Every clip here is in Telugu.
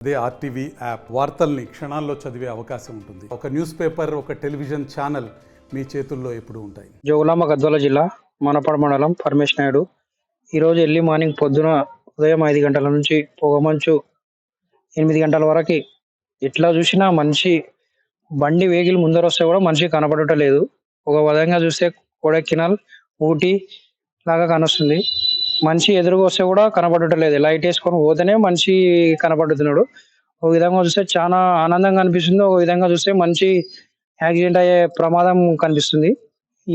అదే ఆర్టీవీ యాప్ వార్తల్ని క్షణాల్లో చదివే అవకాశం ఉంటుంది. ఒక న్యూస్ పేపర్, ఒక టెలివిజన్ ఛానల్ మీ చేతుల్లో ఎప్పుడూ ఉంటాయి. జోగులాంబ గద్వాల జిల్లా మానపాడు మండలం పరమేశ్ నాయుడు. ఈరోజు ఎర్లీ మార్నింగ్ పొద్దున ఉదయం 5 గంటల నుంచి పొగమంచు 8 గంటల వరకు ఎట్లా చూసినా మనిషి బండి వెహికల్ ముందర వస్తే కూడా మనిషి కనపడటం లేదు. ఒక విధంగా చూస్తే కొడైకెనాల్, ఊటీ లాగా కానొస్తుంది. మనిషి ఎదురుగా వస్తే కూడా కనపడటం లేదు. లైట్ వేసుకొని పోతేనే మనిషి కనపడుతున్నాడు. ఒక విధంగా చూస్తే చాలా ఆనందంగా అనిపిస్తుంది. ఒక విధంగా చూస్తే మనిషి యాక్సిడెంట్ అయ్యే ప్రమాదం కనిపిస్తుంది.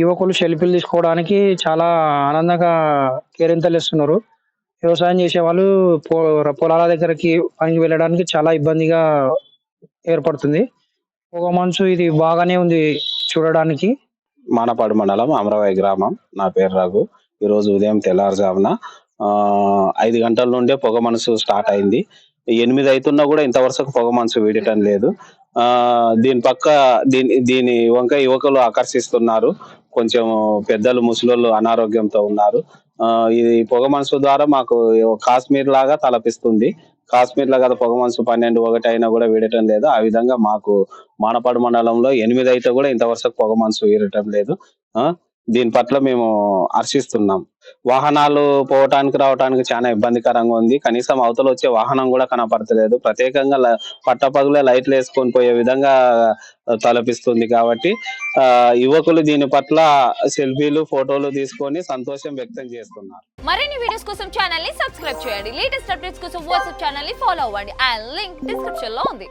యువకులు సెల్ఫీలు తీసుకోవడానికి చాలా ఆనందంగా కేరింతలేస్తున్నారు. వ్యవసాయం చేసే వాళ్ళు పొలాల దగ్గరికి పనికి వెళ్ళడానికి చాలా ఇబ్బందిగా ఏర్పడుతుంది. పొగ మంచు ఇది బాగానే ఉంది చూడడానికి. మానపాడు మండలం అమరవాయి గ్రామం. నా పేరు రఘు. ఈరోజు ఉదయం తెల్లారుజామున 5 గంటల నుండే పొగ మనసు స్టార్ట్ అయింది. 8 అవుతున్నా కూడా ఇంతవరకు పొగ మనసు వీడటం లేదు. దీని వంక యువకులు ఆకర్షిస్తున్నారు. కొంచెం పెద్దలు, ముసలోళ్ళు అనారోగ్యంతో ఉన్నారు. ఈ పొగ మనసు ద్వారా మాకు కాశ్మీర్ లాగా తలపిస్తుంది. కాశ్మీర్ లో కదా పొగ మనసు 12, 1 అయినా కూడా వీడటం లేదు. ఆ విధంగా మాకు మానపాడు మండలంలో 8 అయితే కూడా ఇంతవరకు పొగ మనసు వీడటం లేదు. దీని పట్ల మేము హర్షిస్తున్నాం. వాహనాలు పోవటానికి రావటానికి చాలా ఇబ్బందికరంగా ఉంది. కనీసం అవతల వచ్చే వాహనం కూడా కనపడతలేదు. ప్రత్యేకంగా పట్టపగులే లైట్లు వేసుకొని పోయే విధంగా తలపిస్తుంది. కాబట్టి యువకులు దీని పట్ల సెల్ఫీలు, ఫోటోలు తీసుకొని సంతోషం వ్యక్తం చేస్తున్నారు. మరిన్ని వీడియోస్ కోసం ఛానల్ ని సబ్స్క్రైబ్ చేయండి. లేటెస్ట్ అప్డేట్స్ కోసం వాట్సాప్ ఛానల్ ని ఫాలో అవ్వండి. ఆ లింక్ డిస్క్రిప్షన్ లో ఉంది.